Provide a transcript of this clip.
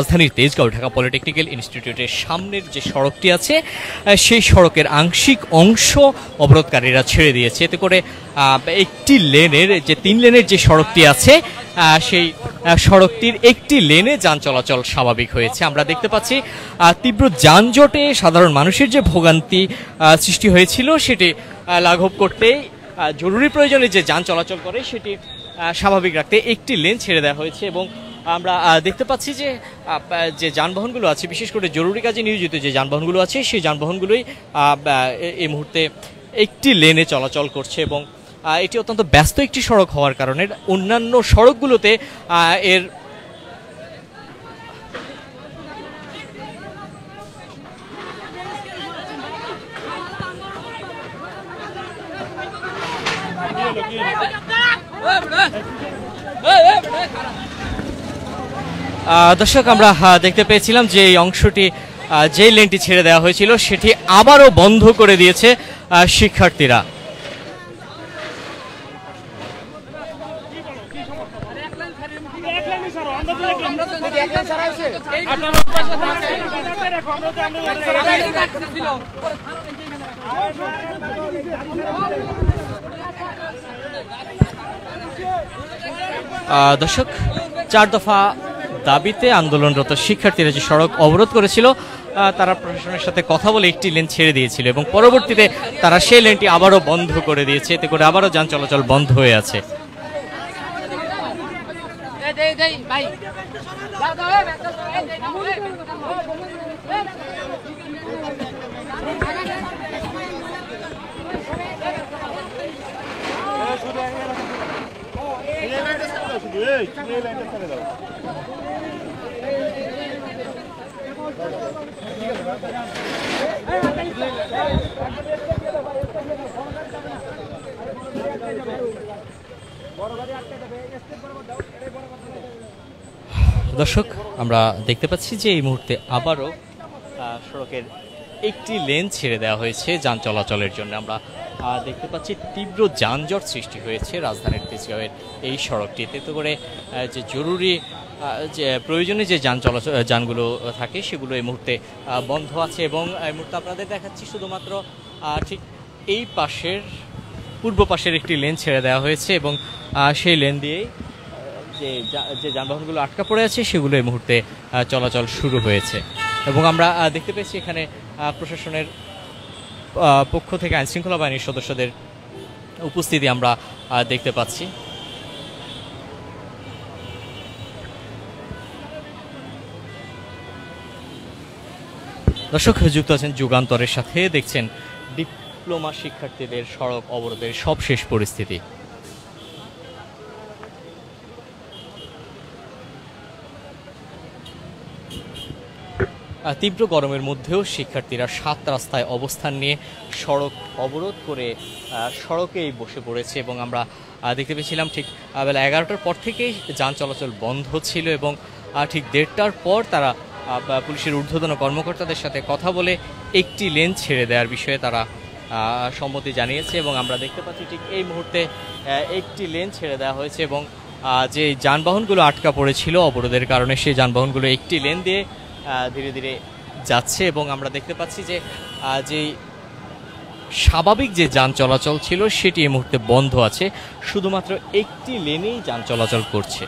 রাজধানীর তেজগাঁও ঢাকা পলিটেকনিক্যাল ইনস্টিটিউটের সামনের যে সড়কটি আছে সেই সড়কের আংশিক অংশ অবরোধকারীরা ছেড়ে দিয়েছে। এতে করে একটি লেনের যে 3 লেনের যে সড়কটি আছে সেই সড়কটির একটি লেনে যান চলাচল স্বাভাবিক হয়েছে। আমরা দেখতে পাচ্ছি তীব্র যানজটে সাধারণ মানুষের যে ভোগান্তি সৃষ্টি হয়েছিল সেটি লাঘব করতে জরুরি প্রয়োজনে যে যান চলাচল করে সেটি স্বাভাবিক রাখতে একটি লেন ছেড়ে দেওয়া হয়েছে এবং আমরা দেখতে পাচ্ছি যে যে যানবাহনগুলো আছে, বিশেষ করে জরুরি কাজে নিয়োজিত যে যানবাহনগুলো আছে সেই যানবাহনগুলোই এই মুহূর্তে একটি লেনে চলাচল করছে এবং এটি অত্যন্ত ব্যস্ত একটি সড়ক হওয়ার কারণে অন্যান্য সড়কগুলোতে এর দর্শক আমরা দেখতে পেয়েছিলাম যে এই অংশটি যে লেনটি ছেড়ে দেওয়া হয়েছিল সেটি আবারও বন্ধ করে দিয়েছে শিক্ষার্থীরা। দর্শক, 4 দফা দাবিতে আন্দোলনরত শিক্ষার্থীরা যে সড়ক অবরোধ করেছিল তারা প্রশাসনের সাথে কথা বলে একটি লেন ছেড়ে দিয়েছিল এবং পরবর্তীতে তারা সেই লেনটি আবারও বন্ধ করে দিয়েছে। এতে করে আবারও যান চলাচল বন্ধ হয়ে আছে। দর্শক, আমরা দেখতে পাচ্ছি যে এই মুহূর্তে আবারও সড়কের একটি লেন ছেড়ে দেওয়া হয়েছে যান চলাচলের জন্য। আমরা দেখতে পাচ্ছি তীব্র যানজট সৃষ্টি হয়েছে রাজধানীর তেজগাঁওয়ের এই সড়কটিতে। এতে করে যে জরুরি যে প্রয়োজনে যে যান চলাচল যানগুলো থাকে সেগুলো এই মুহূর্তে বন্ধ আছে এবং এই মুহূর্তে আপনাদের দেখাচ্ছি শুধুমাত্র ঠিক এই পাশের পূর্ব পাশের একটি লেন ছেড়ে দেওয়া হয়েছে এবং সেই লেন দিয়েই যে যানবাহনগুলো আটকা পড়ে আছে সেগুলো এই মুহূর্তে চলাচল শুরু হয়েছে এবং আমরা দেখতে পেয়েছি এখানে প্রশাসনের পক্ষ থেকে আইনশৃঙ্খলা বাহিনীর সদস্যদের উপস্থিতি আমরা দেখতে পাচ্ছি। দর্শক, যুক্ত আছেন যুগান্তরের সাথে, দেখছেন ডিপ্লোমা শিক্ষার্থীদের সড়ক অবরোধের সবশেষ পরিস্থিতি। তীব্র গরমের মধ্যেও শিক্ষার্থীরা 7 রাস্তায় অবস্থান নিয়ে সড়ক অবরোধ করে সড়কেই বসে পড়েছে এবং আমরা দেখতে পেয়েছিলাম ঠিক বেলা 11টার পর থেকেই যান চলাচল বন্ধ ছিল এবং ঠিক 1:30টার পর তারা পুলিশের ঊর্ধ্বতন কর্মকর্তাদের সাথে কথা বলে একটি লেন ছেড়ে দেওয়ার বিষয়ে তারা সম্মতি জানিয়েছে এবং আমরা দেখতে পাচ্ছি ঠিক এই মুহূর্তে একটি লেন ছেড়ে দেওয়া হয়েছে এবং যে যানবাহনগুলো আটকা পড়েছিল অবরোধের কারণে সেই যানবাহনগুলো একটি লেন দিয়ে ধীরে ধীরে যাচ্ছে এবং আমরা দেখতে পাচ্ছি যে যে স্বাভাবিক যে যান চলাচল ছিল সেটি এই মুহূর্তে বন্ধ আছে, শুধুমাত্র একটি লেনেই যান চলাচল করছে।